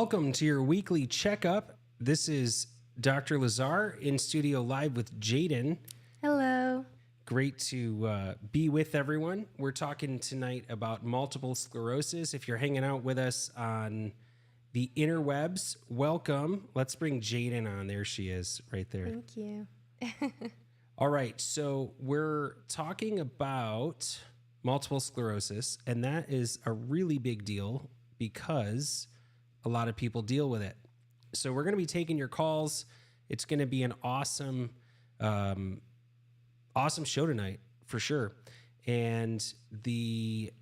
Welcome to your weekly checkup. This is Dr. Lazar in studio live with Jaden. Hello. Great to be with everyone. We're talking tonight about multiple sclerosis. If you're hanging out with us on the interwebs, welcome. Let's bring Jaden on. There she is, right there. Thank you. All right, so we're talking about multiple sclerosis, and that is a really big deal because a lot of people deal with it. So we're going to be taking your calls. It's going to be an awesome show tonight for sure. And the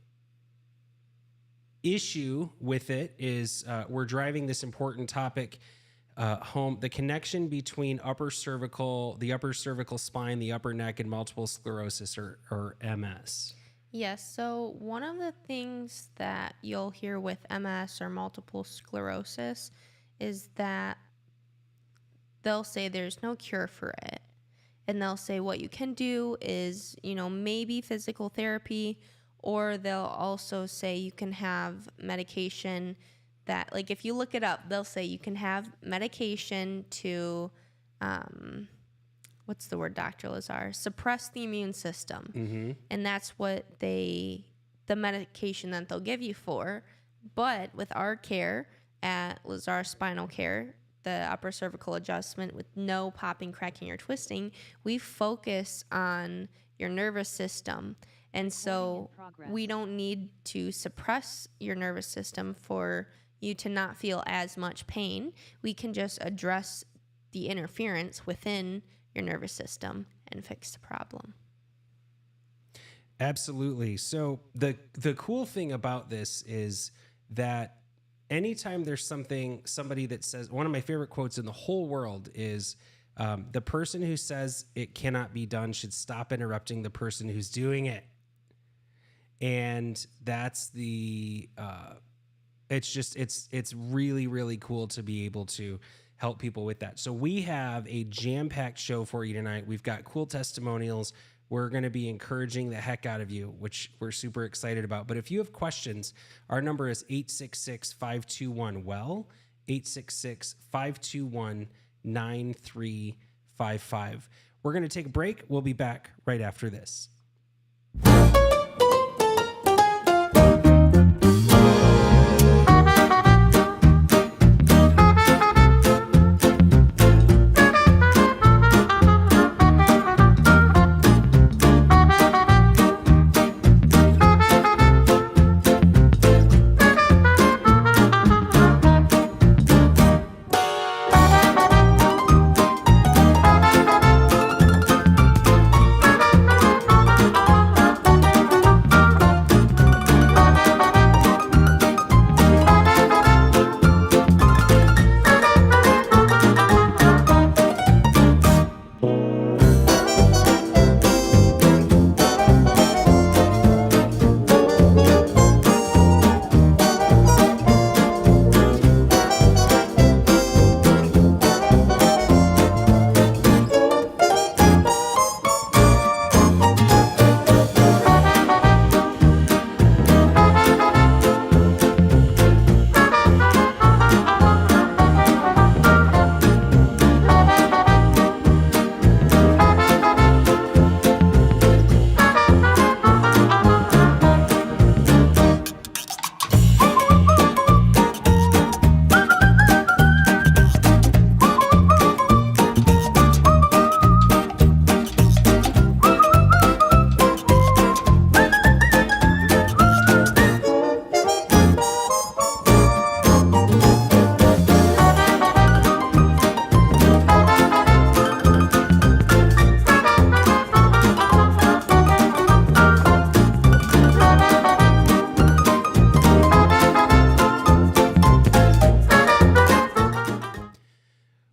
issue with it is we're driving this important topic home, the connection between the upper cervical spine, the upper neck, and multiple sclerosis or MS. Yes, so one of the things that you'll hear with MS or multiple sclerosis is that they'll say there's no cure for it. And they'll say what you can do is, maybe physical therapy, or they'll also say you can have medication that, like, if you look it up, they'll say you can have medication to, what's the word, Dr. Lazar? Suppress the immune system. Mm-hmm. And that's what the medication that they'll give you for. But with our care at Lazar Spinal Care, the upper cervical adjustment with no popping, cracking, or twisting, we focus on your nervous system. And so we don't need to suppress your nervous system for you to not feel as much pain. We can just address the interference within your nervous system and fix the problem. Absolutely. So the cool thing about this is that anytime there's somebody that says, one of my favorite quotes in the whole world is, the person who says it cannot be done should stop interrupting the person who's doing it. And that's it's really, really cool to be able to help people with that. So we have a jam-packed show for you tonight. We've got cool testimonials. We're going to be encouraging the heck out of you, which we're super excited about. But if you have questions, our number is 866-521-WELL, 866-521-9355. We're going to take a break. We'll be back right after this.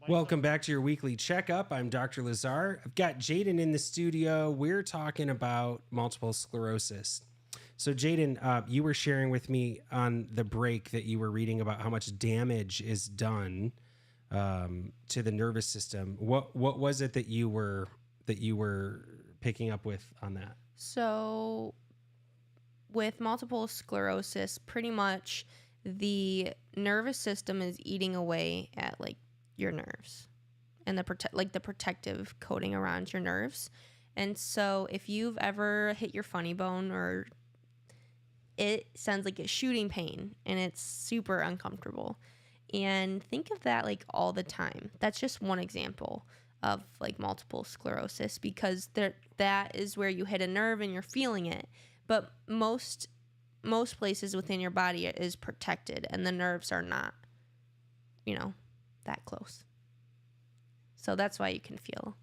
Welcome back to your weekly checkup. I'm Dr. Lazar. I've got Jaden in the studio. We're talking about multiple sclerosis. So Jaden, you were sharing with me on the break that you were reading about how much damage is done to the nervous system. What was it that you were picking up with on that? So with multiple sclerosis, pretty much the nervous system is eating away at like your nerves and the protective coating around your nerves. And so if you've ever hit your funny bone, or it sounds like a shooting pain and it's super uncomfortable. And think of that like all the time. That's just one example of like multiple sclerosis, because that is where you hit a nerve and you're feeling it. But most places within your body is protected and the nerves are not, that close. So that's why you can feel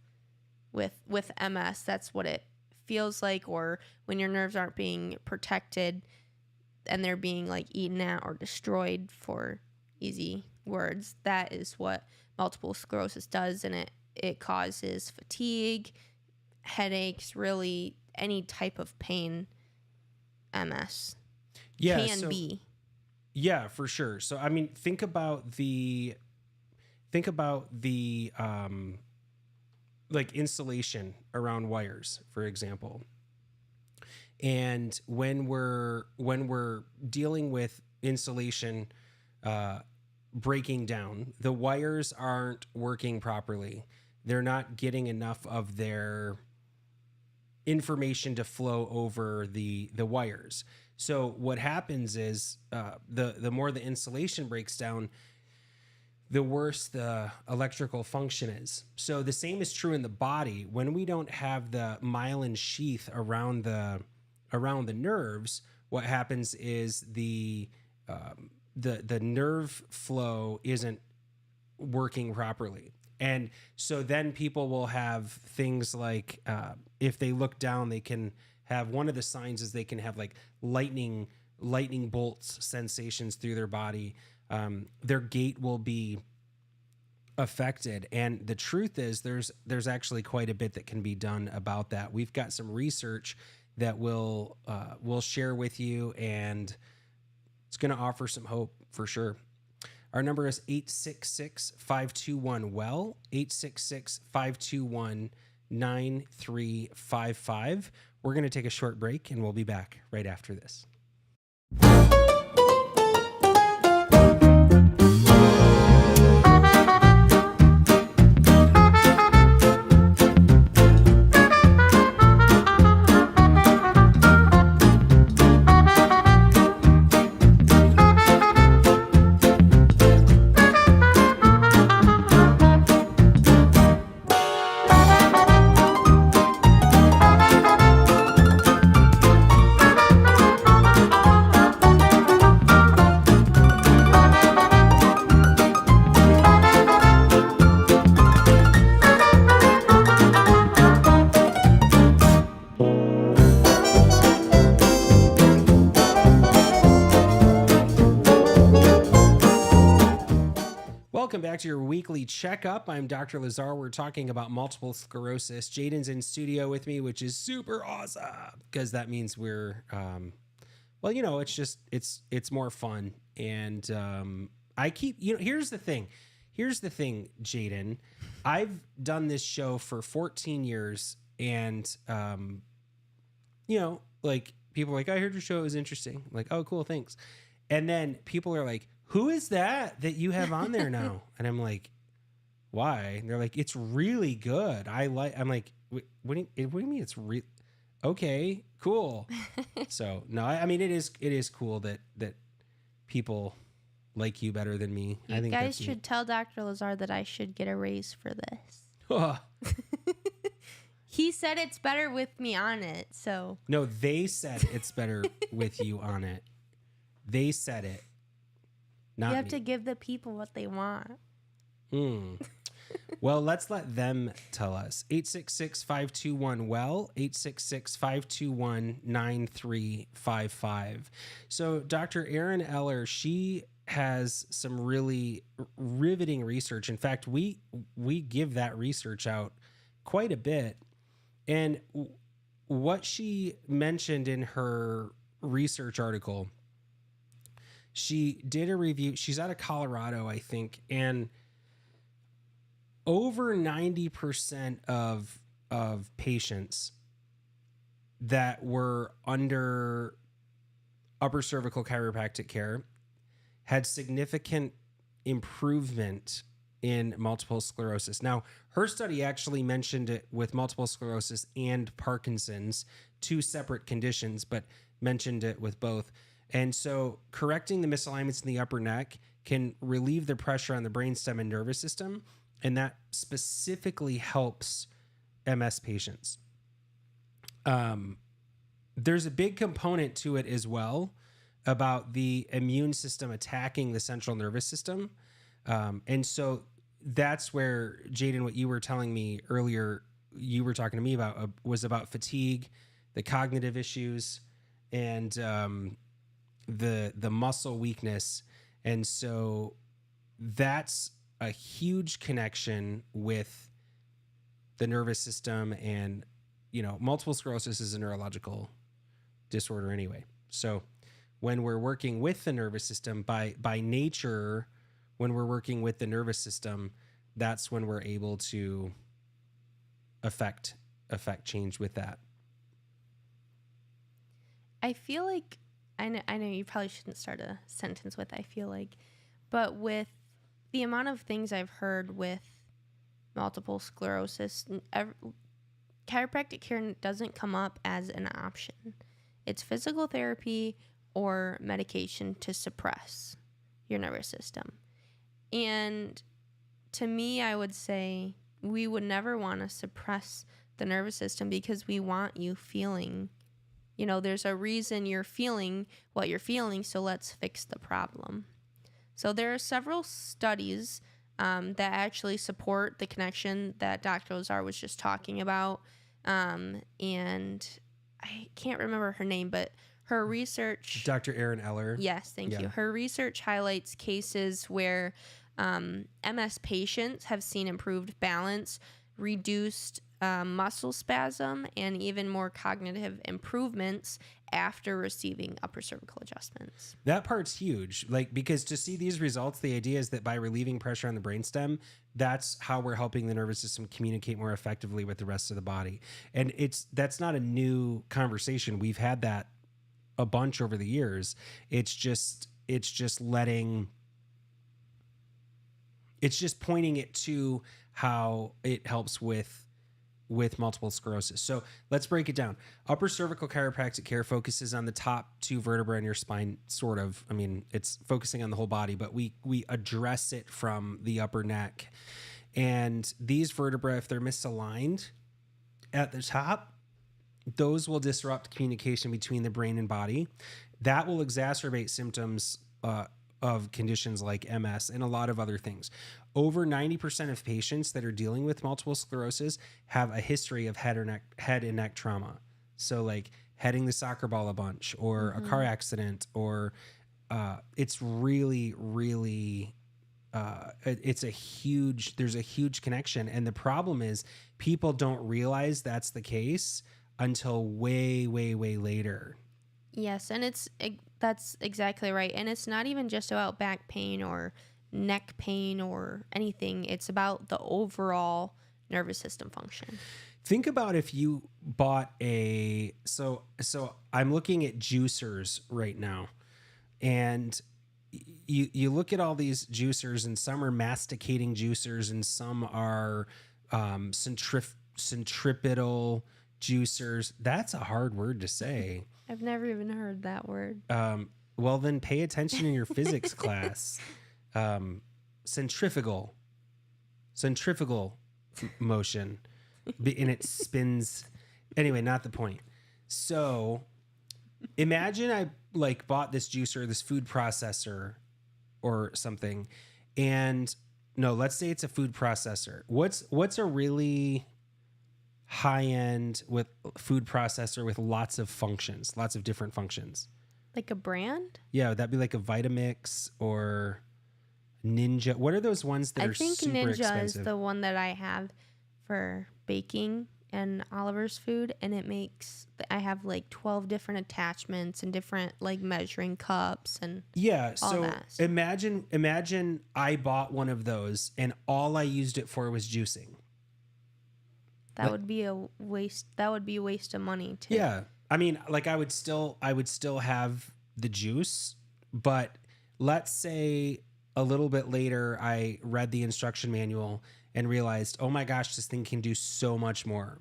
with MS, that's what it feels like, or when your nerves aren't being protected and they're being like eaten at or destroyed, for easy words. That is what multiple sclerosis does, and it causes fatigue, headaches, really any type of pain. MS can be. Yeah, for sure. So I mean, think about the like insulation around wires, for example. And when we're dealing with insulation breaking down, the wires aren't working properly. They're not getting enough of their information to flow over the wires. So what happens is the more the insulation breaks down, the worse the electrical function is. So the same is true in the body. When we don't have the myelin sheath around the nerves, what happens is the nerve flow isn't working properly. And so then people will have things like, if they look down, they can have, one of the signs is they can have like lightning bolts sensations through their body. Their gait will be affected. And the truth is there's actually quite a bit that can be done about that. We've got some research that we'll share with you, and it's going to offer some hope for sure. Our number is 866-521-WELL, 866-521-9355. We're going to take a short break, and we'll be back right after this. Welcome back to your weekly checkup. I'm Dr. Lazar. We're talking about multiple sclerosis. Jaden's in studio with me, which is super awesome because that means we're, it's more fun. And I keep, here's the thing, Jaden. I've done this show for 14 years, and, like people are like, I heard your show is interesting. I'm like, oh, cool, thanks. And then people are like, who is that you have on there now? And I'm like, why? And they're like, it's really good. I'm like, what do you mean it's real? Okay, cool. So no, I mean, it is cool that people like you better than me. You I think guys should tell Dr. Lazar that I should get a raise for this. He said it's better with me on it, so. No, they said it's better with you on it. They said it. Not you have me. to give the people what they want. Well, let's let them tell us. 866-521-WELL, 866-521-9355. So Dr. Erin Eller, she has some really riveting research. In fact, we give that research out quite a bit. And what she mentioned in her research article, she did a review. She's out of Colorado, I think, and over 90% of patients that were under upper cervical chiropractic care had significant improvement in multiple sclerosis. Now, her study actually mentioned it with multiple sclerosis and Parkinson's, two separate conditions, but mentioned it with both. And so correcting the misalignments in the upper neck can relieve the pressure on the brainstem and nervous system, and that specifically helps MS patients. There's a big component to it as well about the immune system attacking the central nervous system. And so that's where, Jaden, what you were telling me earlier, you were talking to me about was about fatigue, the cognitive issues, and the muscle weakness. And so that's a huge connection with the nervous system. And, you know, multiple sclerosis is a neurological disorder anyway. So when we're working with the nervous system, by nature, when we're working with the nervous system, that's when we're able to affect change with that. I feel like, I know you probably shouldn't start a sentence with I feel like, but with the amount of things I've heard with multiple sclerosis, chiropractic care doesn't come up as an option. It's physical therapy or medication to suppress your nervous system. And to me, I would say we would never want to suppress the nervous system because we want you feeling, you know, there's a reason you're feeling what you're feeling, so let's fix the problem. So there are several studies that actually support the connection that Dr. Lazar was just talking about. And I can't remember her name, but her research... Dr. Erin Eller. Yes, thank you. Her research highlights cases where MS patients have seen improved balance, reduced muscle spasm, and even more cognitive improvements after receiving upper cervical adjustments. That part's huge, like, because to see these results, the idea is that by relieving pressure on the brainstem, that's how we're helping the nervous system communicate more effectively with the rest of the body. And that's not a new conversation. We've had that a bunch over the years. It's just pointing it to how it helps with multiple sclerosis. So let's break it down. Upper cervical chiropractic care focuses on the top two vertebrae in your spine, sort of. I mean, it's focusing on the whole body, but we address it from the upper neck. And these vertebrae, if they're misaligned at the top, those will disrupt communication between the brain and body. That will exacerbate symptoms of conditions like MS and a lot of other things. Over 90% of patients that are dealing with multiple sclerosis have a history of head and neck trauma. So like heading the soccer ball a bunch, or a car accident, or it's really, really, there's a huge connection. And the problem is people don't realize that's the case until way, way, way later. Yes, and that's exactly right. And it's not even just about back pain or neck pain or anything. It's about the overall nervous system function. Think about if you bought so I'm looking at juicers right now, and you look at all these juicers, and some are masticating juicers and some are centripetal juicers. That's a hard word to say. I've never even heard that word. Well, then pay attention in your physics class. Centrifugal motion, and it spins. Anyway, not the point. So imagine I like bought this juicer, this food processor or something, and no, let's say it's a food processor. What's a really high end with food processor with lots of functions, lots of different functions? Like a brand? Yeah, would that be like a Vitamix or Ninja? What are those ones that are super expensive? I think Ninja is the one that I have for baking and Oliver's food, and I have like 12 different attachments and different like measuring cups and all that. Imagine I bought one of those and all I used it for was juicing. That would be a waste. That would be a waste of money too. Yeah. I mean, like I would still have the juice, but let's say a little bit later, I read the instruction manual and realized, oh my gosh, this thing can do so much more.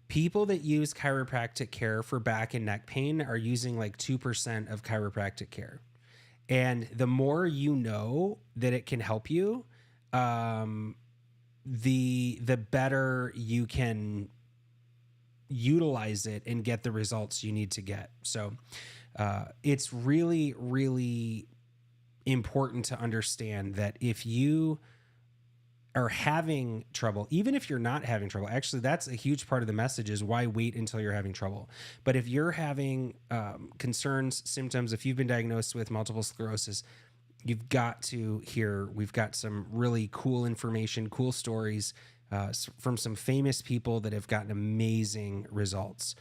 People that use chiropractic care for back and neck pain are using like 2% of chiropractic care. And the more you know that it can help you, the better you can utilize it and get the results you need to get. So it's really, really important to understand that if you are having trouble, even if you're not having trouble, actually that's a huge part of the message is why wait until you're having trouble. But if you're having concerns, symptoms, if you've been diagnosed with multiple sclerosis, you've got to hear, we've got some really cool information, cool stories from some famous people that have gotten amazing results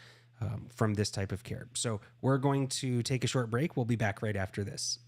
from this type of care. So we're going to take a short break. We'll be back right after this.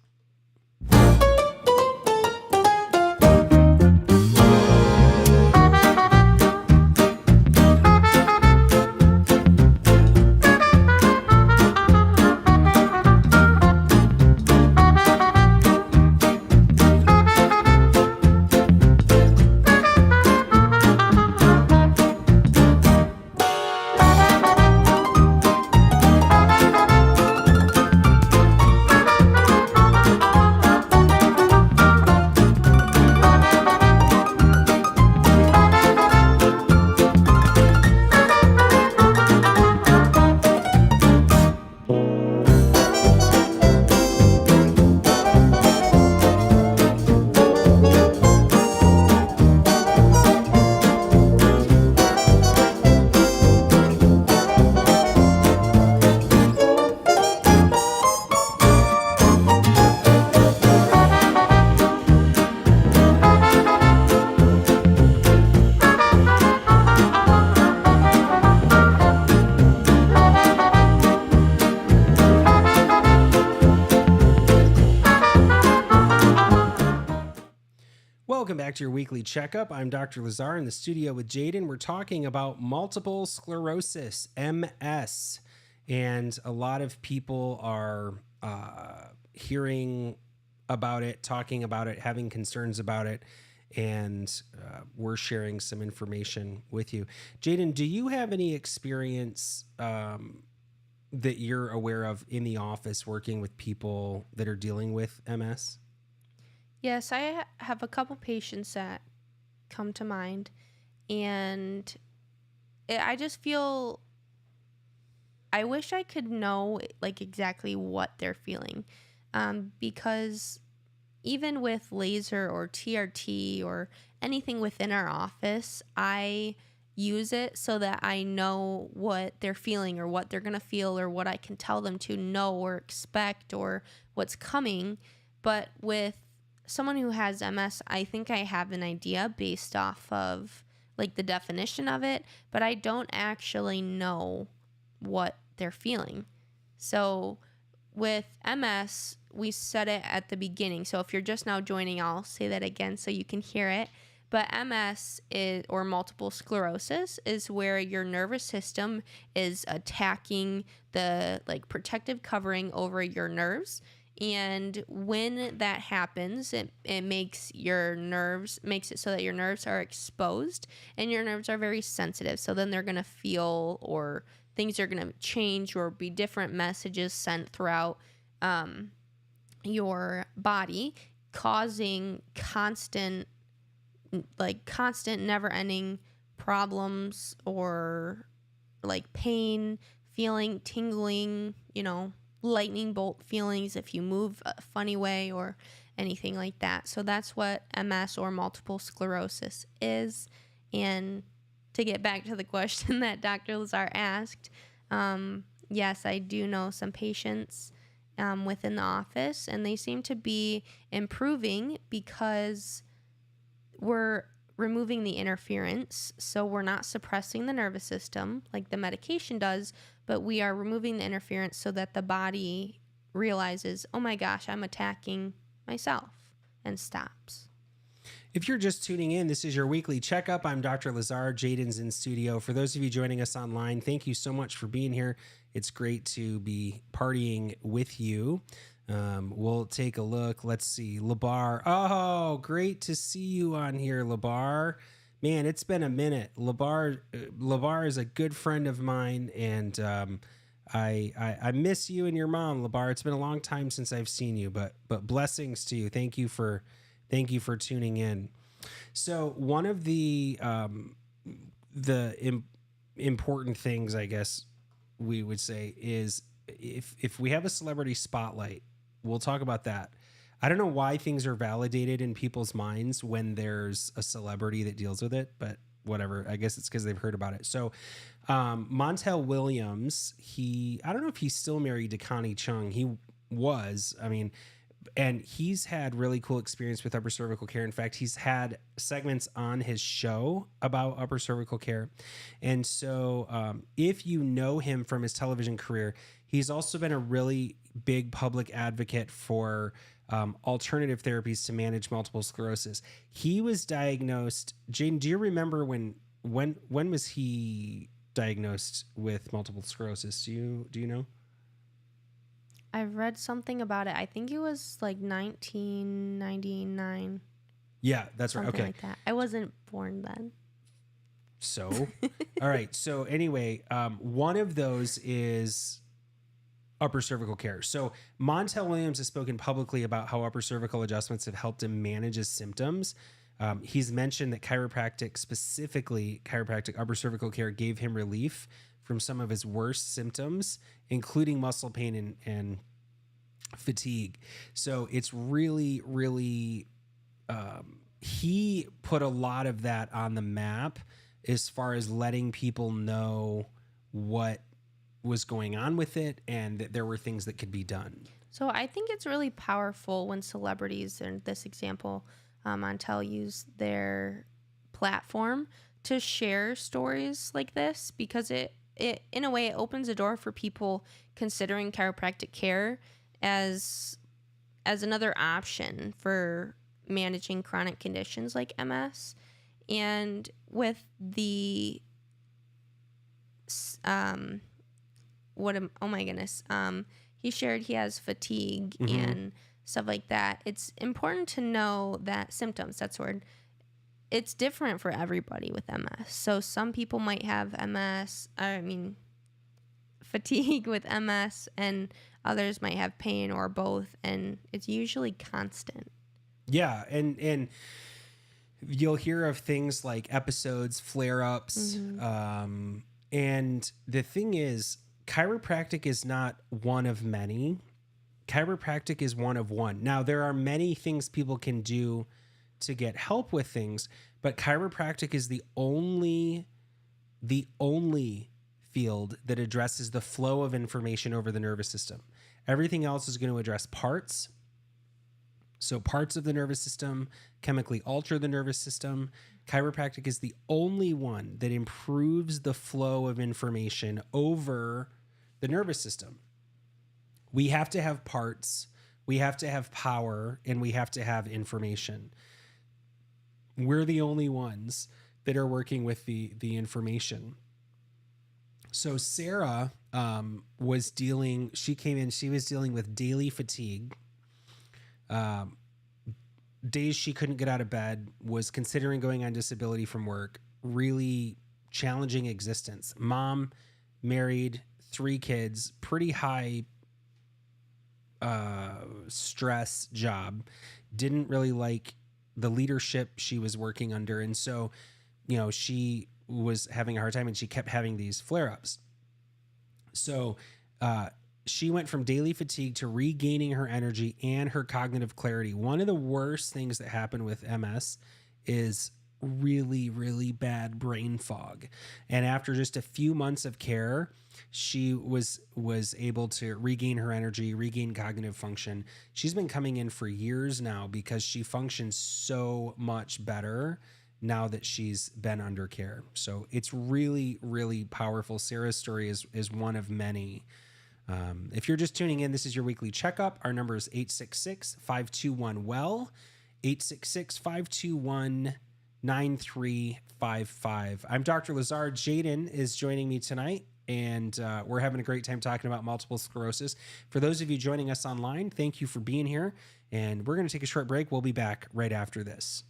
Welcome back to your weekly checkup. I'm Dr. Lazar in the studio with Jaden. We're talking about multiple sclerosis, MS, and a lot of people are hearing about it, talking about it, having concerns about it, and we're sharing some information with you. Jaden, do you have any experience that you're aware of in the office working with people that are dealing with MS? Yes, I have a couple patients that come to mind, and I just feel I wish I could know like exactly what they're feeling, because even with laser or TRT or anything within our office, I use it so that I know what they're feeling or what they're gonna feel or what I can tell them to know or expect or what's coming. But with someone who has MS, I think I have an idea based off of like the definition of it, but I don't actually know what they're feeling. So with MS, we said it at the beginning. So if you're just now joining, I'll say that again so you can hear it. But MS is, or multiple sclerosis, is where your nervous system is attacking the like protective covering over your nerves. And when that happens, it makes it so that your nerves are exposed and your nerves are very sensitive. So then they're going to feel, or things are going to change or be different messages sent throughout your body, causing constant, never-ending problems or like pain, feeling, tingling, lightning bolt feelings if you move a funny way or anything like that. So that's what MS or multiple sclerosis is. And to get back to the question that Dr. Lazar asked, yes, I do know some patients within the office, and they seem to be improving because we're removing the interference. So we're not suppressing the nervous system like the medication does, but we are removing the interference so that the body realizes, oh my gosh, I'm attacking myself, and stops. If you're just tuning in, this is your weekly checkup. I'm Dr. Lazar. Jaden's in studio. For those of you joining us online, thank you so much for being here. It's great to be partying with you. We'll take a look. Let's see. Labar. Oh, great to see you on here, Labar. Man, it's been a minute. Labar is a good friend of mine, and I miss you and your mom, Labar. It's been a long time since I've seen you, but blessings to you. Thank you for tuning in. So one of the important things, I guess we would say, is if we have a celebrity spotlight, we'll talk about that. I don't know why things are validated in people's minds when there's a celebrity that deals with it, but whatever. I guess it's because they've heard about it. So Montel Williams, I don't know if he's still married to Connie Chung. He was, and he's had really cool experience with upper cervical care. In fact, he's had segments on his show about upper cervical care. And so if you know him from his television career, he's also been a really big public advocate for alternative therapies to manage multiple sclerosis. He was diagnosed. Jaden, do you remember when was he diagnosed with multiple sclerosis? Do you know? I've read something about it. I think it was like 1999. Yeah, that's right. Something Okay. like that. I wasn't born then. So, all right. So anyway, one of those is upper cervical care. So Montel Williams has spoken publicly about how upper cervical adjustments have helped him manage his symptoms. He's mentioned that specifically chiropractic upper cervical care gave him relief from some of his worst symptoms, including muscle pain and fatigue. So it's really, really, he put a lot of that on the map as far as letting people know what was going on with it and that there were things that could be done. So I think it's really powerful when celebrities, in this example, Montel, use their platform to share stories like this, because it in a way, it opens a door for people considering chiropractic care as another option for managing chronic conditions like MS. And with the he shared he has fatigue and stuff like that. It's important to know that symptoms, that's the word, it's different for everybody with MS. So some people might have fatigue with MS, and others might have pain or both, and it's usually constant. Yeah, and you'll hear of things like episodes, flare-ups, and the thing is, chiropractic is not one of many. Chiropractic is one of one. Now, there are many things people can do to get help with things, but chiropractic is the only field that addresses the flow of information over the nervous system. Everything else is going to address parts. So parts of the nervous system chemically alter the nervous system. Chiropractic is the only one that improves the flow of information over the nervous system. We have to have parts, we have to have power, and we have to have information. We're the only ones that are working with the information. So Sarah was dealing with daily fatigue. Days she couldn't get out of bed, was considering going on disability from work, really challenging existence. Mom, married, 3 kids, pretty high stress job, didn't really like the leadership she was working under. And so, she was having a hard time and she kept having these flare-ups. So, she went from daily fatigue to regaining her energy and her cognitive clarity. One of the worst things that happen with MS is really, really bad brain fog. And after just a few months of care, she was able to regain her energy, regain cognitive function. She's been coming in for years now because she functions so much better now that she's been under care. So it's really, really powerful. Sarah's story is one of many. If you're just tuning in, this is your weekly checkup. Our number is 866-521-WELL, 866-521-9355. I'm Dr. Lazar. Jaden is joining me tonight. and we're having a great time talking about multiple sclerosis. For those of you joining us online, thank you for being here, and we're going to take a short break. We'll be back right after this.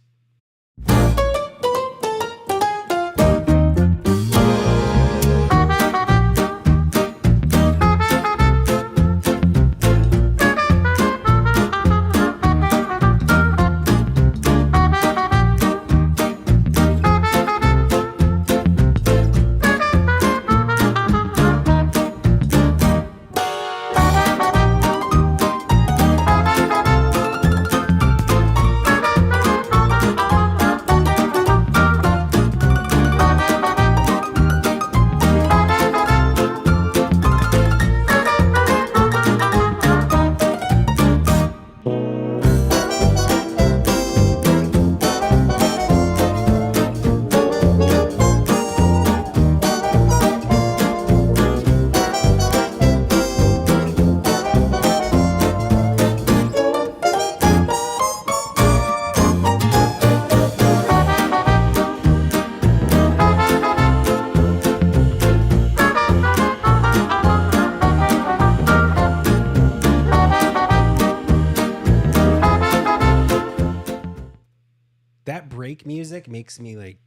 That break music makes me like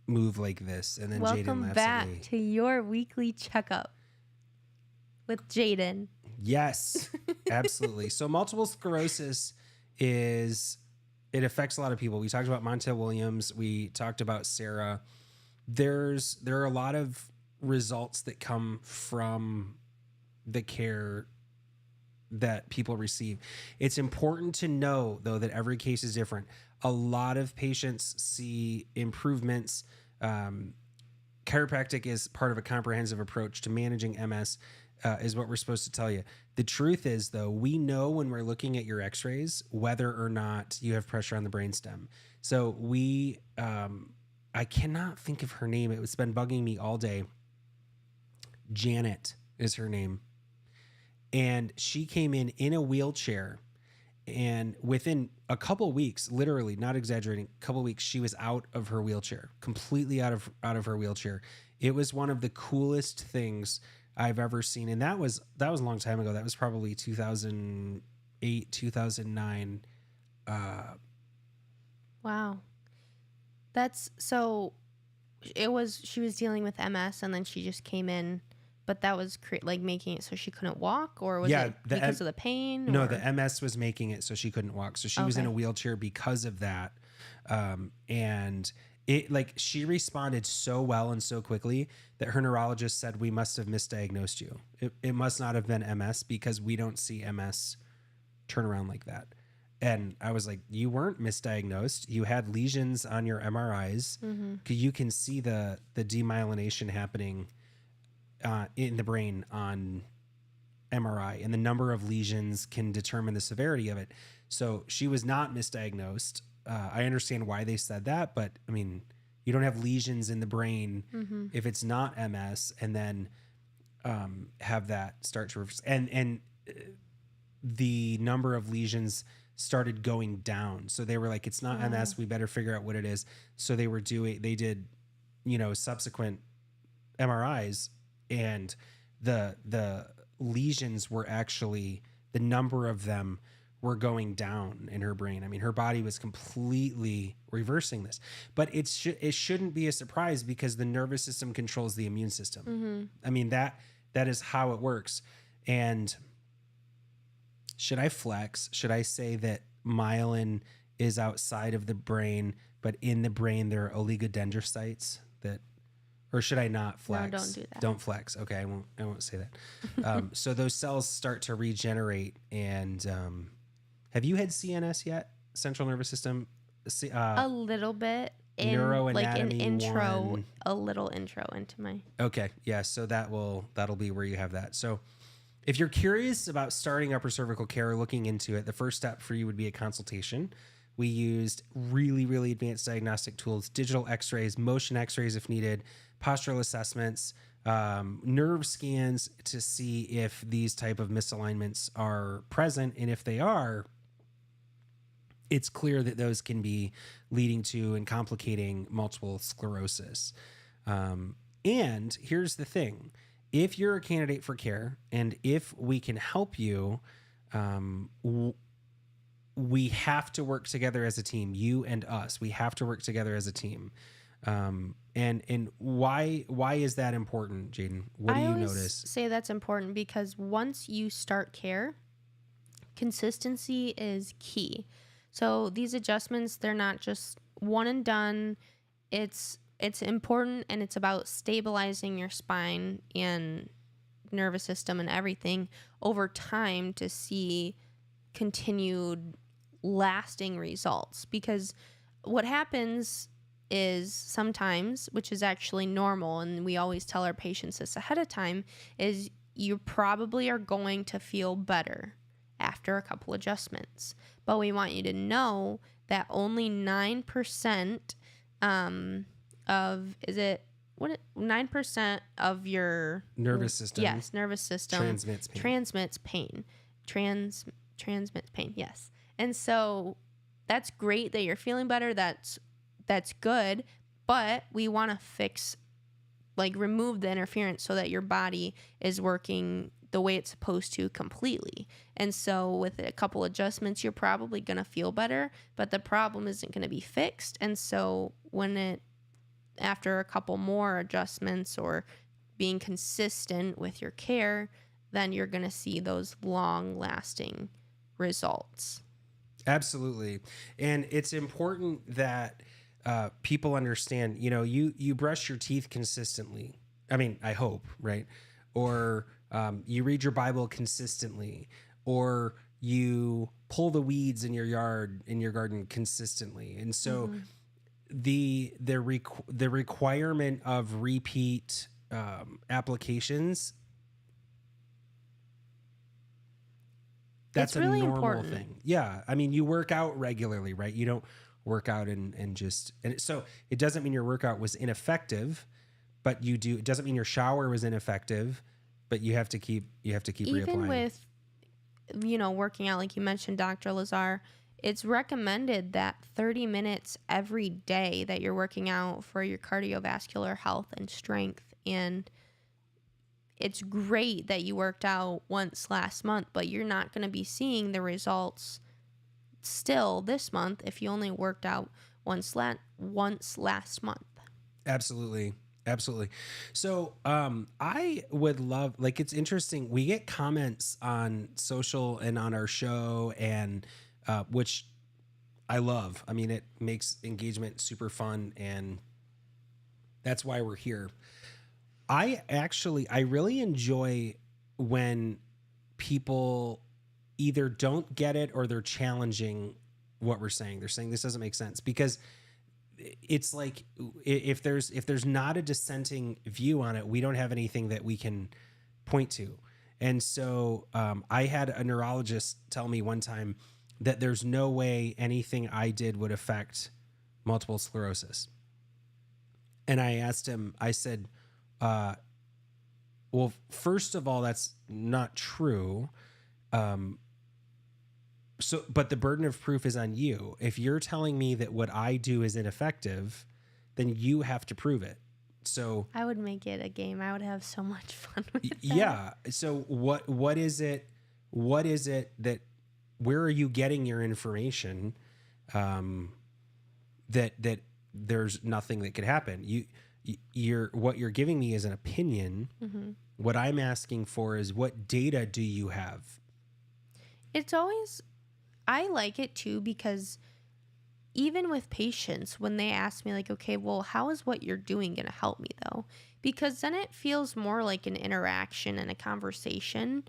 move like this, and then Jaden Welcome laughs back at me. to your weekly checkup with Jaden. Yes, absolutely. So multiple sclerosis it affects a lot of people. We talked about Montel Williams. We talked about Sarah. There are a lot of results that come from the care that people receive. It's important to know, though, that every case is different. A lot of patients see improvements. Chiropractic is part of a comprehensive approach to managing MS, is what we're supposed to tell you. The truth is, though, we know when we're looking at your x-rays whether or not you have pressure on the brainstem. So I cannot think of her name. It's been bugging me all day. Janet is her name. And she came in a wheelchair, and within a couple weeks, literally not exaggerating, a couple weeks, she was out of her wheelchair, completely out of her wheelchair. It was one of the coolest things I've ever seen. And that was a long time ago. That was probably 2008, 2009. Wow. She was dealing with MS, and then she just came in, but that was making it so she couldn't walk, or was it because of the pain? No, the MS was making it so she couldn't walk. So she was in a wheelchair because of that. And she responded so well and so quickly that her neurologist said, we must have misdiagnosed you. It must not have been MS, because we don't see MS turn around like that. And I was like, you weren't misdiagnosed. You had lesions on your MRIs. Mm-hmm. You can see the demyelination happening in the brain on MRI, and the number of lesions can determine the severity of it. So she was not misdiagnosed. I understand why they said that, but I mean, you don't have lesions in the brain if it's not MS, and then have that start to reverse. And the number of lesions started going down. So they were like, it's not MS. We better figure out what it is. So they did, subsequent MRIs, and the lesions were actually, the number of them were going down in her brain. I mean, her body was completely reversing this, but it shouldn't be a surprise, because the nervous system controls the immune system. Mm-hmm. I mean, that is how it works. And should I flex? Should I say that myelin is outside of the brain, but in the brain there are oligodendrocytes that, or should I not flex? No, don't do that. Don't flex. Okay, I won't say that. So those cells start to regenerate. And have you had CNS yet? Central nervous system. A little bit. Neuroanatomy a little intro into my. Okay, yeah. So that'll be where you have that. So if you're curious about starting upper cervical care or looking into it, the first step for you would be a consultation. We used really, really advanced diagnostic tools, digital x-rays, motion x-rays if needed, postural assessments, nerve scans to see if these type of misalignments are present. And if they are, it's clear that those can be leading to and complicating multiple sclerosis. And here's the thing. If you're a candidate for care and if we can help you, we have to work together as a team, you and us. We have to work together as a team. And why is that important, Jaden? What do you notice? I say that's important because once you start care, consistency is key. So these adjustments, they're not just one and done. It's important, and it's about stabilizing your spine and nervous system and everything over time to see continued lasting results. Because what happens is sometimes, which is actually normal, and we always tell our patients this ahead of time, is you probably are going to feel better after a couple adjustments. But we want you to know that only 9% of, is it, what, 9% of your nervous system. Yes, nervous system transmits pain. Transmits pain, yes. And so that's great that you're feeling better. That's good, but we want to remove the interference so that your body is working the way it's supposed to completely. And so with a couple adjustments, you're probably going to feel better, but the problem isn't going to be fixed. And so after a couple more adjustments or being consistent with your care, then you're going to see those long-lasting results. Absolutely. And it's important that people understand, you brush your teeth consistently. I mean, I hope, right? Or you read your Bible consistently, or you pull the weeds in your garden consistently. And so the requirement of repeat applications, that's a really normal important thing. Yeah. I mean, you work out regularly, right? You don't work out and so it doesn't mean your workout was ineffective, but it doesn't mean your shower was ineffective, but you have to keep reapplying. Even with, working out, like you mentioned, Dr. Lazar, it's recommended that 30 minutes every day that you're working out for your cardiovascular health and strength. And it's great that you worked out once last month, but you're not going to be seeing the results still this month if you only worked out once last month. Absolutely. So I would love, it's interesting. We get comments on social and on our show, and which I love. I mean, it makes engagement super fun, and that's why we're here. I really enjoy when people either don't get it or they're challenging what we're saying. They're saying this doesn't make sense, because it's like if there's not a dissenting view on it, we don't have anything that we can point to. And so I had a neurologist tell me one time that there's no way anything I did would affect multiple sclerosis. And I asked him, I said, well, first of all, that's not true. But the burden of proof is on you. If you're telling me that what I do is ineffective, then you have to prove it. So I would make it a game. I would have so much fun with that. Yeah. So what is it that, where are you getting your information that there's nothing that could happen? What you're giving me is an opinion. Mm-hmm. What I'm asking for is, what data do you have? I like it too, because even with patients, when they ask me okay, well, how is what you're doing going to help me though? Because then it feels more like an interaction and a conversation,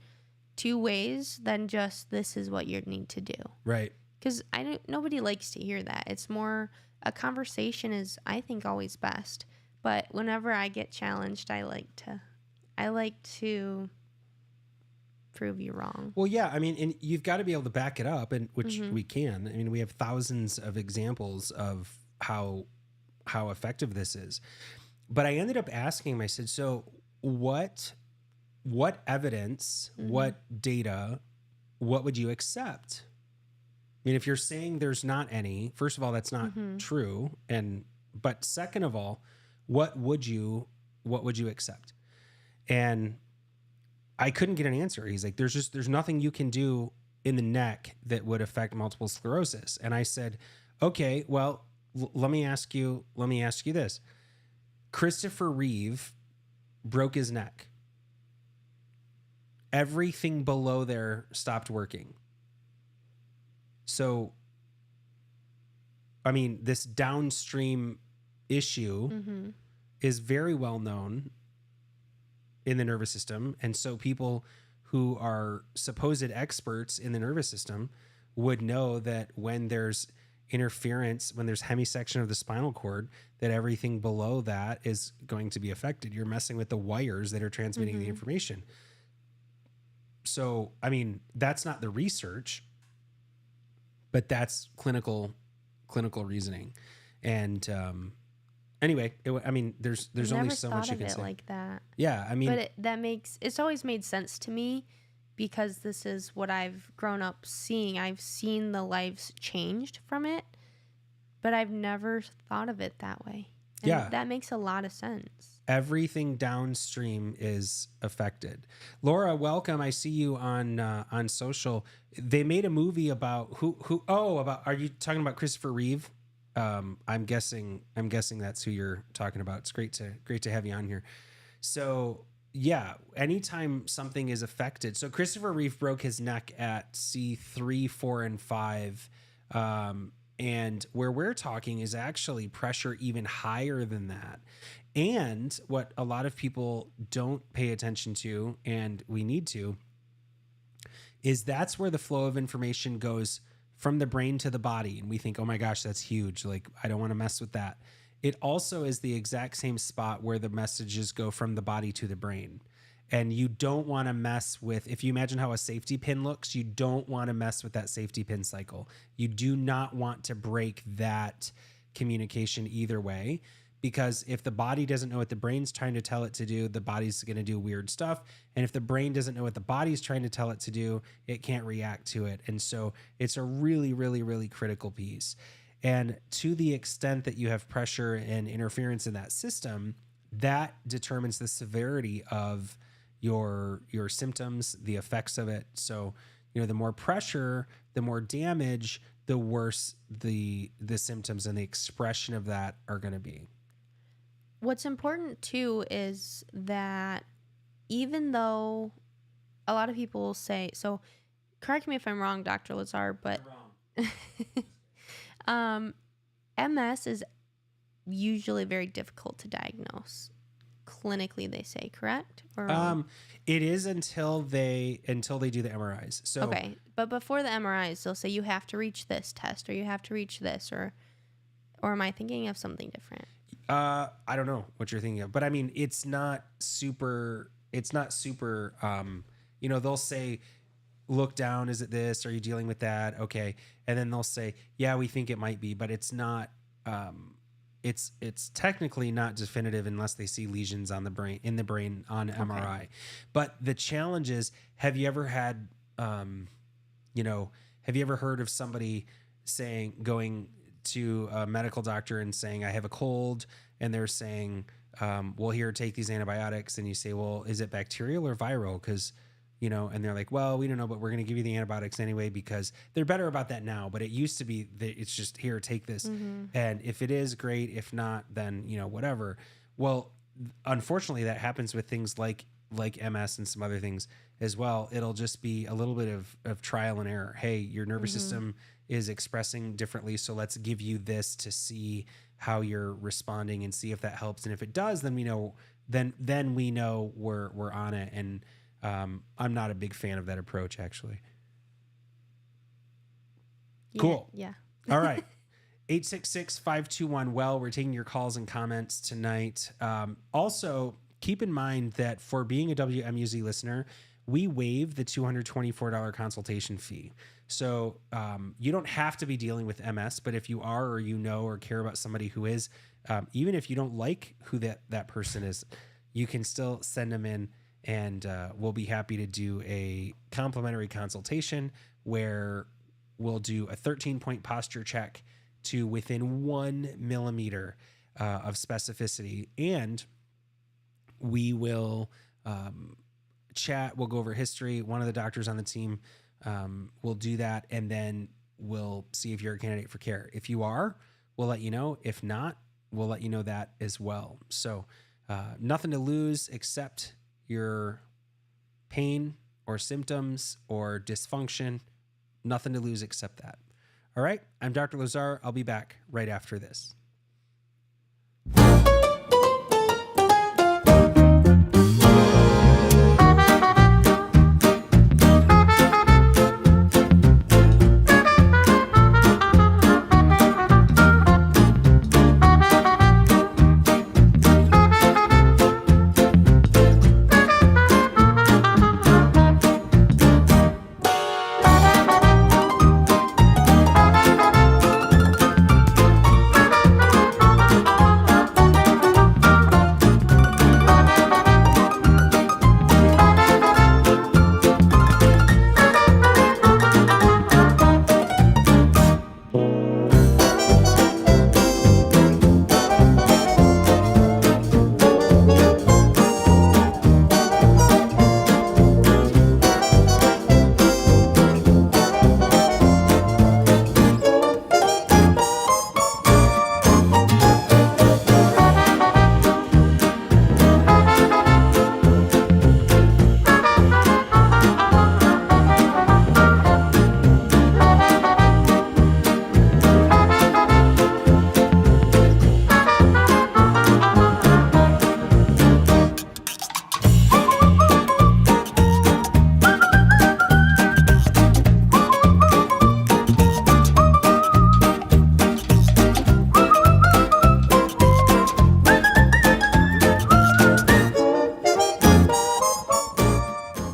two ways, than just this is what you need to do. Right. Because nobody likes to hear that. It's more, a conversation is, I think, always best. But whenever I get challenged, I like to prove you wrong. Well, yeah, I mean, and you've got to be able to back it up, and which we can. I mean, we have thousands of examples of how effective this is. But I ended up asking him, I said, so what evidence, what data, what would you accept? I mean, if you're saying there's not any, first of all, that's not true. But second of all, what would you what would you accept? And I couldn't get an answer. He's like, there's nothing you can do in the neck that would affect multiple sclerosis. And I said, okay, well, let me ask you this. Christopher Reeve broke his neck. Everything below there stopped working. So, I mean, this downstream issue is very well known in the nervous system. And so people who are supposed experts in the nervous system would know that when there's interference, when there's hemisection of the spinal cord, that everything below that is going to be affected. You're messing with the wires that are transmitting the information. So, I mean, that's not the research, but that's clinical reasoning. And anyway, there's only so much you can say like that. Yeah, I mean, but it's always made sense to me because this is what I've grown up seeing. I've seen the lives changed from it, but I've never thought of it that way. And that makes a lot of sense. Everything downstream is affected. Laura, welcome. I see you on social. They made a movie about are you talking about Christopher Reeve? I'm guessing that's who you're talking about. It's great to have you on here. So yeah, anytime something is affected. So Christopher Reeve broke his neck at C3, 4, and 5. And where we're talking is actually pressure even higher than that. And what a lot of people don't pay attention to, and we need to, is that's where the flow of information goes from the brain to the body. And we think, oh my gosh, that's huge. Like, I don't want to mess with that. It also is the exact same spot where the messages go from the body to the brain. And you don't want to mess with, if you imagine how a safety pin looks, you don't want to mess with that safety pin cycle. You do not want to break that communication either way, because if the body doesn't know what the brain's trying to tell it to do, the body's going to do weird stuff. And if the brain doesn't know what the body's trying to tell it to do, it can't react to it. And so it's a really, really, really critical piece. And to the extent that you have pressure and interference in that system, that determines the severity of your symptoms, the effects of it. So, the more pressure, the more damage, the worse the symptoms and the expression of that are going to be. What's important too is that even though a lot of people will say, so correct me if I'm wrong, Dr. Lazar, but MS is usually very difficult to diagnose. Clinically, they say, correct? Or it is until they do the MRIs. So okay, but before the MRIs, they'll say you have to reach this test or you have to reach this, or am I thinking of something different? I don't know what you're thinking of, but I mean, it's not super. They'll say, look down. Is it this? Are you dealing with that? Okay, and then they'll say, yeah, we think it might be, but it's not. It's technically not definitive unless they see lesions in the brain on MRI. Okay. But the challenge is, have you ever heard of somebody going to a medical doctor and saying, I have a cold, and they're saying, well, here, take these antibiotics. And you say, well, is it bacterial or viral? Because, and they're like, well, we don't know, but we're going to give you the antibiotics anyway, because they're better about that now. But it used to be that it's just, here, take this. Mm-hmm. And if it is, great. If not, then, whatever. Well, unfortunately, that happens with things like MS and some other things as well. It'll just be a little bit of trial and error. Hey, your nervous system is expressing differently, so let's give you this to see how you're responding and see if that helps. And if it does, then we know. Then we know we're on it. And I'm not a big fan of that approach, actually. Yeah, cool. Yeah. All right. 866-521-WELL. We're taking your calls and comments tonight. Also, keep in mind that for being a WMUZ listener, we waive the $224 consultation fee. So you don't have to be dealing with MS, but if you are, or or care about somebody who is, even if you don't like who that person is, you can still send them in, and we'll be happy to do a complimentary consultation where we'll do a 13-point posture check to within 1 millimeter of specificity. And We will chat. We'll go over history. One of the doctors on the team will do that, and then we'll see if you're a candidate for care. If you are, we'll let you know. If not, we'll let you know that as well. So nothing to lose except your pain or symptoms or dysfunction. Nothing to lose except that. All right, I'm Dr. Lazar. I'll be back right after this.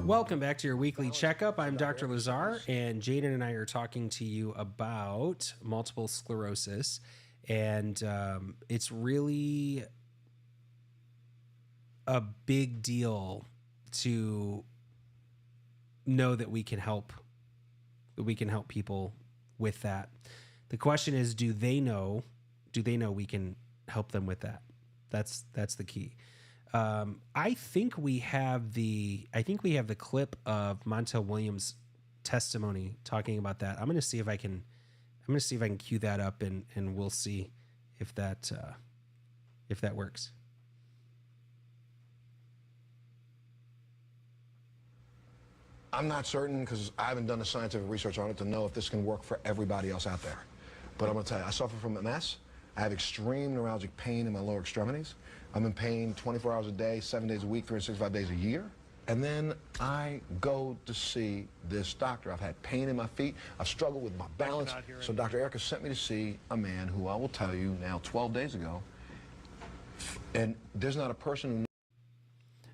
Welcome back to your weekly checkup. I'm Dr. Lazar, and Jaden and I are talking to you about multiple sclerosis. And it's really a big deal to know that we can help people with that. The question is, do they know we can help them with that? That's the key. I think we have the clip of Montel Williams' testimony talking about that. I'm going to see if I can cue that up, and we'll see if that works. I'm not certain because I haven't done the scientific research on it to know if this can work for everybody else out there. But I'm going to tell you, I suffer from MS. I have extreme neuralgic pain in my lower extremities. I'm in pain 24 hours a day, 7 days a week, 365 days a year. And then I go to see this doctor. I've had pain in my feet. I've struggled with my balance. So Dr. Erica sent me to see a man who I will tell you now 12 days ago. And there's not a person who...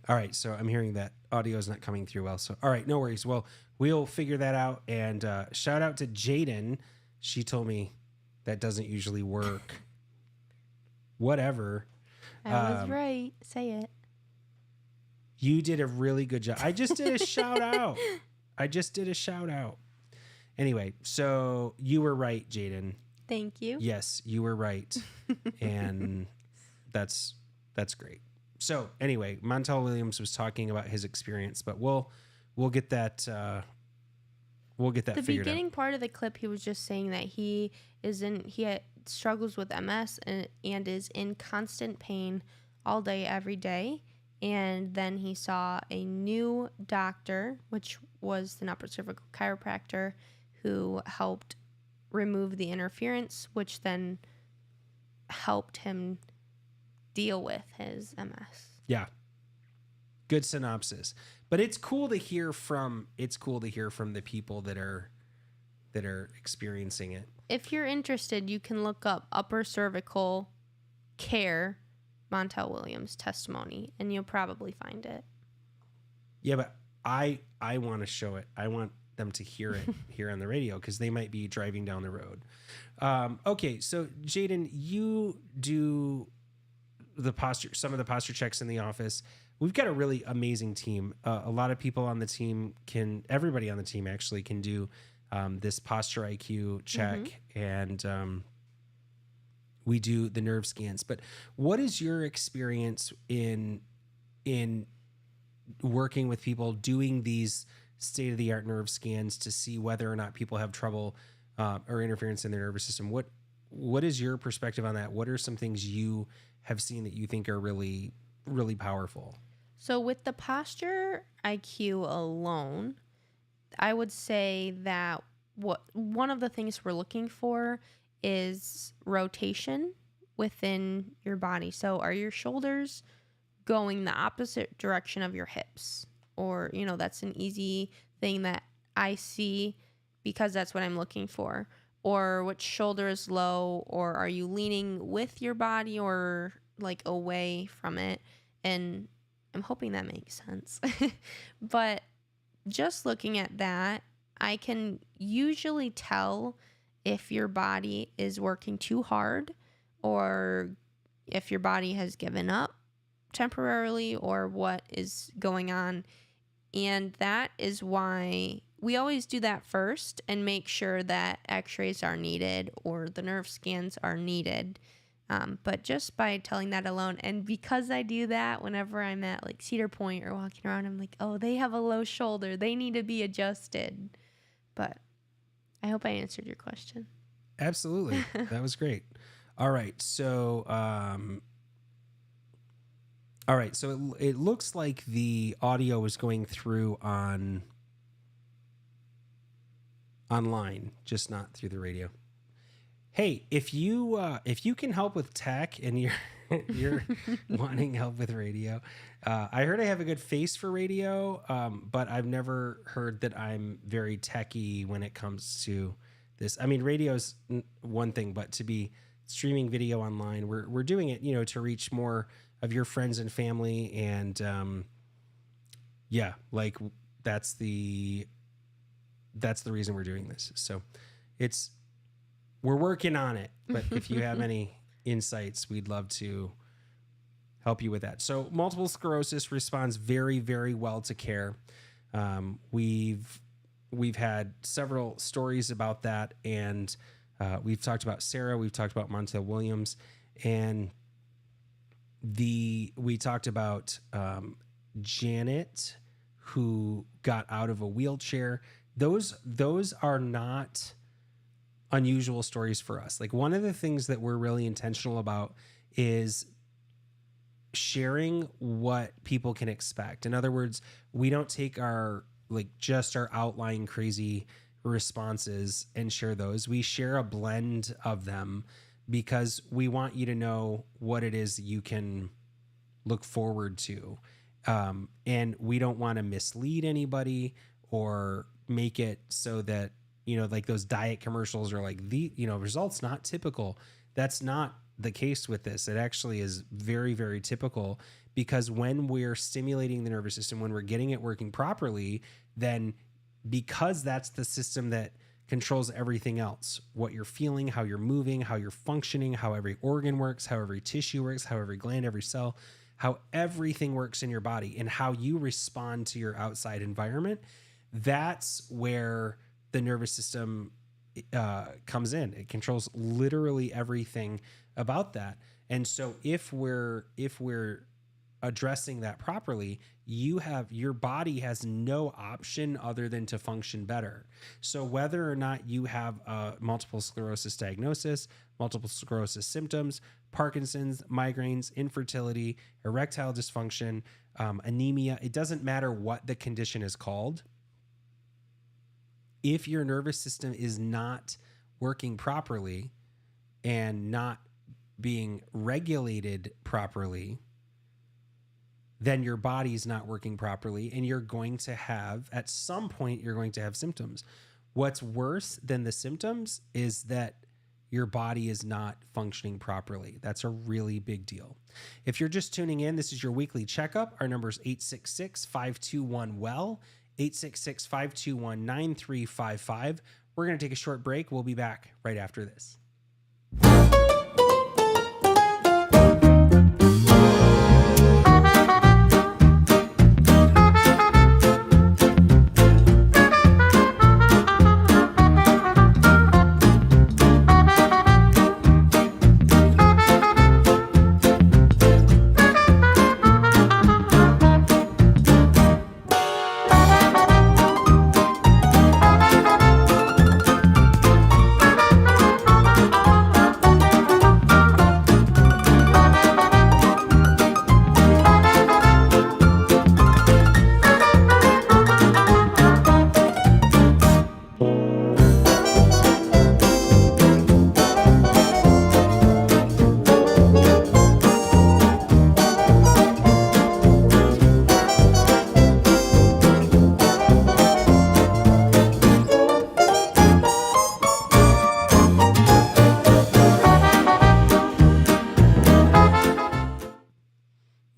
All right, so I'm hearing that audio is not coming through well. So, all right, no worries. Well, we'll figure that out. And shout out to Jaden. She told me that doesn't usually work. Whatever. I was right. Say it. You did a really good job. I just did a shout out. Anyway, so you were right, Jaden. Thank you. Yes, you were right. And that's great. So anyway, Montel Williams was talking about his experience, but we'll get that figured out. The beginning part of the clip, he was just saying that he struggles with MS and is in constant pain all day, every day. And then he saw a new doctor, which was an upper cervical chiropractor, who helped remove the interference, which then helped him deal with his MS. Yeah. Good synopsis. But it's cool to hear from the people that are experiencing it. If you're interested, you can look up upper cervical care Montel Williams testimony, and you'll probably find it. Yeah, but I want to show it. I want them to hear it here on the radio because they might be driving down the road. Okay, so Jaden, you do some of the posture checks in the office. We've got a really amazing team. A lot of people on the team everybody on the team actually can do this posture IQ check, and we do the nerve scans. But what is your experience in in working with people doing these state-of-the-art nerve scans to see whether or not people have trouble or interference in their nervous system. What is your perspective on that? What are some things you have seen that you think are really, really powerful? So with the posture IQ alone, I would say that one of the things we're looking for is rotation within your body. So are your shoulders going the opposite direction of your hips? Or, that's an easy thing that I see because that's what I'm looking for. Or which shoulder is low, or are you leaning with your body or like away from it? And I'm hoping that makes sense. But just looking at that, I can usually tell if your body is working too hard or if your body has given up temporarily or what is going on. And that is why we always do that first and make sure that x-rays are needed or the nerve scans are needed. But just by telling that alone, and because I do that whenever I'm at like Cedar Point or walking around, I'm like, oh, they have a low shoulder. They need to be adjusted. But I hope I answered your question. Absolutely. That was great. All right. So, it looks like the audio is going through online, just not through the radio. Hey, if you can help with tech and you're wanting help with radio, I heard I have a good face for radio, but I've never heard that I'm very techy when it comes to this. I mean, radio's one thing, but to be streaming video online, we're doing it, to reach more of your friends and family, and that's the reason we're doing this. So we're working on it, but if you have any insights, we'd love to help you with that. So multiple sclerosis responds very, very well to care. We've had several stories about that, and we've talked about Sarah, we've talked about Montel Williams, and we talked about Janet, who got out of a wheelchair. Those are not unusual stories for us. Like, one of the things that we're really intentional about is sharing what people can expect. In other words, we don't take our outlying crazy responses and share those. We share a blend of them because we want you to know what it is you can look forward to. And we don't want to mislead anybody or make it so that, like those diet commercials are like results not typical. That's not the case with this. It actually is very, very typical, because when we're stimulating the nervous system, when we're getting it working properly, then because that's the system that controls everything else, what you're feeling, how you're moving, how you're functioning, how every organ works, how every tissue works, how every gland, every cell, how everything works in your body, and how you respond to your outside environment, that's where the nervous system comes in. It controls literally everything about that. And so if we're addressing that properly, your body has no option other than to function better. So whether or not you have a multiple sclerosis diagnosis, multiple sclerosis symptoms, Parkinson's, migraines, infertility, erectile dysfunction, anemia, it doesn't matter what the condition is called. If your nervous system is not working properly and not being regulated properly, then your body's not working properly, and at some point, you're going to have symptoms. What's worse than the symptoms is that your body is not functioning properly. That's a really big deal. If you're just tuning in, this is your weekly checkup. Our number is 866-521-WELL, 866-521-9355. We're going to take a short break. We'll be back right after this.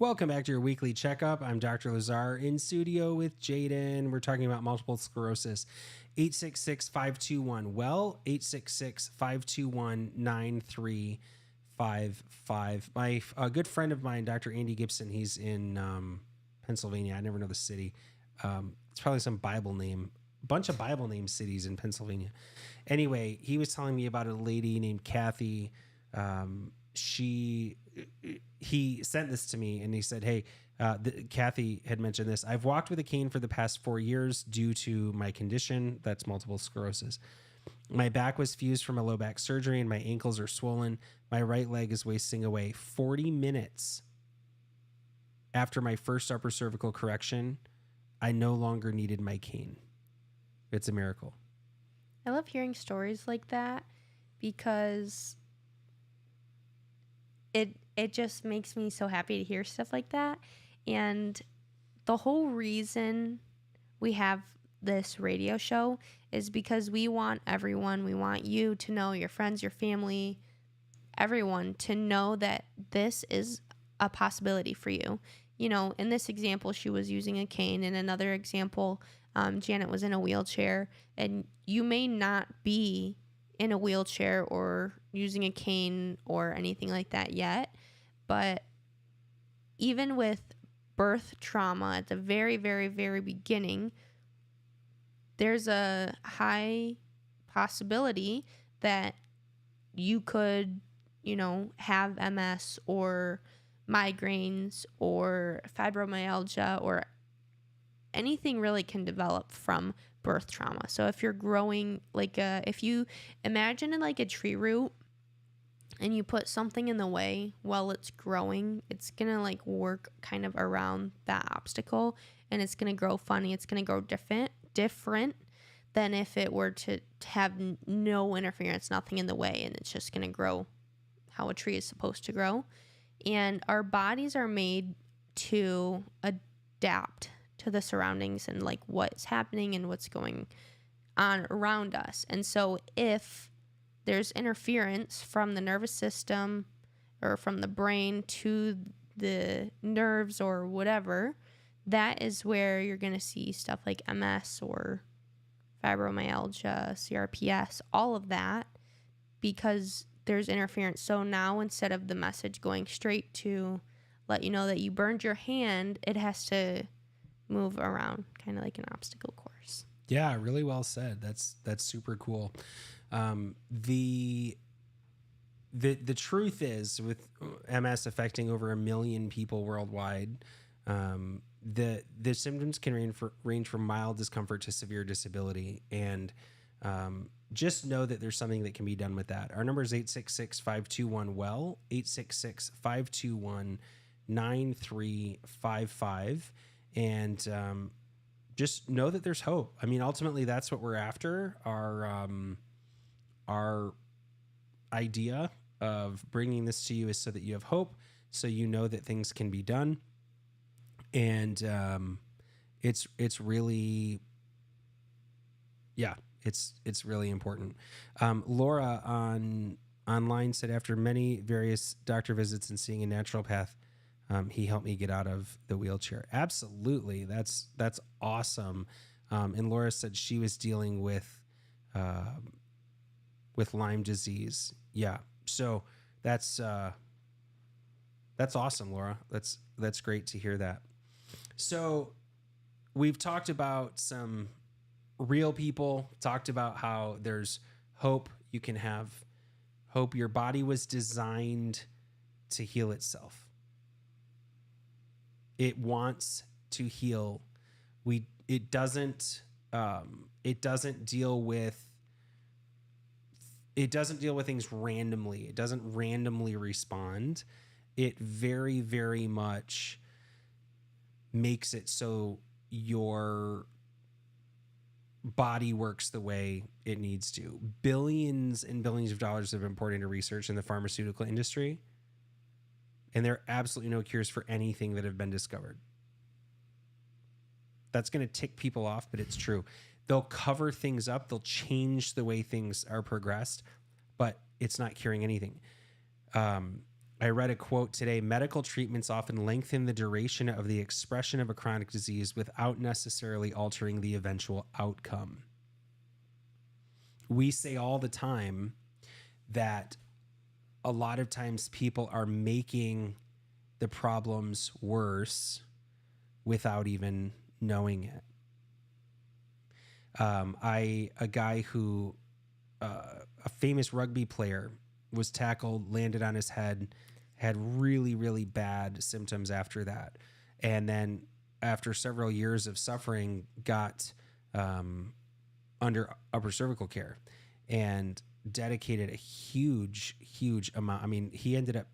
Welcome back to your weekly checkup. I'm Dr. Lazar in studio with Jaden. We're talking about multiple sclerosis. 866-521-WELL, 866-521-9355. My good friend of mine, Dr. Andy Gibson, he's in Pennsylvania. I never know the city. It's probably some Bible name. Bunch of Bible name cities in Pennsylvania. Anyway, he was telling me about a lady named Kathy. He sent this to me and he said, hey, Kathy had mentioned this. I've walked with a cane for the past 4 years due to my condition. That's multiple sclerosis. My back was fused from a low back surgery and my ankles are swollen. My right leg is wasting away. 40 minutes after my first upper cervical correction, I no longer needed my cane. It's a miracle. I love hearing stories like that because it just makes me so happy to hear stuff like that. And the whole reason we have this radio show is because we want everyone, we want you to know, your friends, your family, everyone to know that this is a possibility for you. You know, in this example, she was using a cane. In another example, Janet was in a wheelchair, and you may not be in a wheelchair or using a cane or anything like that yet, but even with birth trauma at the very, very, very beginning, there's a high possibility that you could, you know, have MS or migraines or fibromyalgia or anything really can develop from birth trauma. So if you're growing if you imagine like a tree root and you put something in the way while it's growing, it's going to like work kind of around that obstacle and it's going to grow funny. It's going to grow different than if it were to have no interference, nothing in the way, and it's just going to grow how a tree is supposed to grow. And our bodies are made to adapt to the surroundings and like what's happening and what's going on around us. And so if there's interference from the nervous system or from the brain to the nerves or whatever, that is where you're going to see stuff like MS or fibromyalgia, CRPS, all of that, because there's interference. So now instead of the message going straight to let you know that you burned your hand, it has to move around kind of like an obstacle course. Yeah, really well said. That's super cool. The truth is, with MS affecting over 1 million people worldwide, the symptoms can range from mild discomfort to severe disability. And just know that there's something that can be done with that. Our number is 866-521-WELL, 866-521-9355. And just know that there's hope. I mean, ultimately, that's what we're after. Our idea of bringing this to you is so that you have hope, so you know that things can be done. And it's really, yeah, it's really important. Laura online said, after many various doctor visits and seeing a naturopath, he helped me get out of the wheelchair. Absolutely. That's awesome. And Laura said she was dealing with Lyme disease. Yeah. So that's awesome, Laura. That's great to hear that. So we've talked about some real people, talked about how there's hope. You can have hope. Your body was designed to heal itself. It wants to heal. It doesn't deal with things randomly. It doesn't randomly respond. It very, very much makes it so your body works the way it needs to. Billions and billions of dollars have been poured into research in the pharmaceutical industry, and there are absolutely no cures for anything that have been discovered. That's going to tick people off, but it's true. They'll cover things up. They'll change the way things are progressed, but it's not curing anything. I read a quote today: medical treatments often lengthen the duration of the expression of a chronic disease without necessarily altering the eventual outcome. We say all the time that a lot of times people are making the problems worse without even knowing it. A guy who, a famous rugby player, was tackled, landed on his head, had really, really bad symptoms after that. And then after several years of suffering, got under upper cervical care and dedicated a huge, huge amount. I mean, he ended up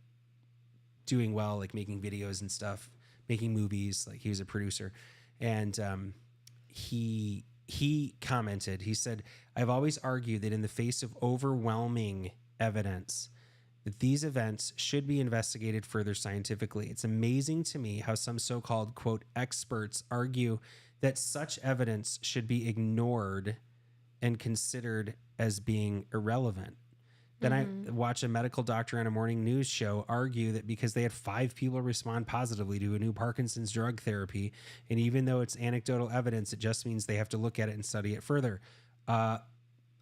doing well, like making videos and stuff, making movies. Like, he was a producer. And he commented, he said, "I've always argued that in the face of overwhelming evidence, that these events should be investigated further scientifically. It's amazing to me how some so-called, quote, experts argue that such evidence should be ignored and considered as being irrelevant. Then I watch a medical doctor on a morning news show argue that because they had 5 people respond positively to a new Parkinson's drug therapy, and even though it's anecdotal evidence, it just means they have to look at it and study it further."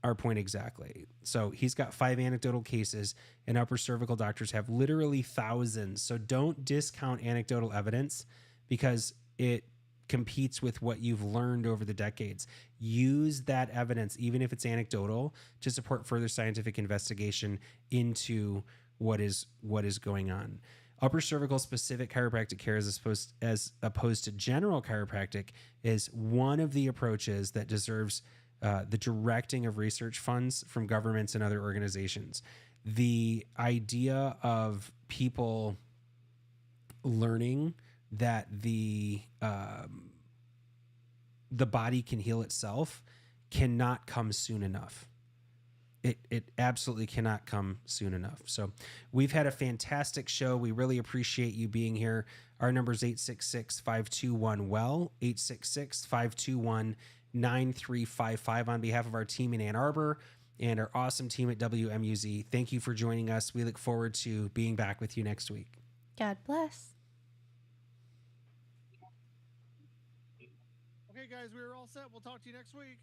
Our point exactly. So he's got 5 anecdotal cases, and upper cervical doctors have literally thousands. So don't discount anecdotal evidence because it competes with what you've learned over the decades. Use that evidence, even if it's anecdotal, to support further scientific investigation into what is going on. Upper cervical specific chiropractic care, as opposed to general chiropractic, is one of the approaches that deserves the directing of research funds from governments and other organizations. The idea of people learning that the body can heal itself cannot come soon enough. It absolutely cannot come soon enough. So we've had a fantastic show. We really appreciate you being here. Our number is 866-521-WELL, 866-521-9355 on behalf of our team in Ann Arbor and our awesome team at WMUZ. Thank you for joining us. We look forward to being back with you next week. God bless. Okay, guys, we're all set. We'll talk to you next week.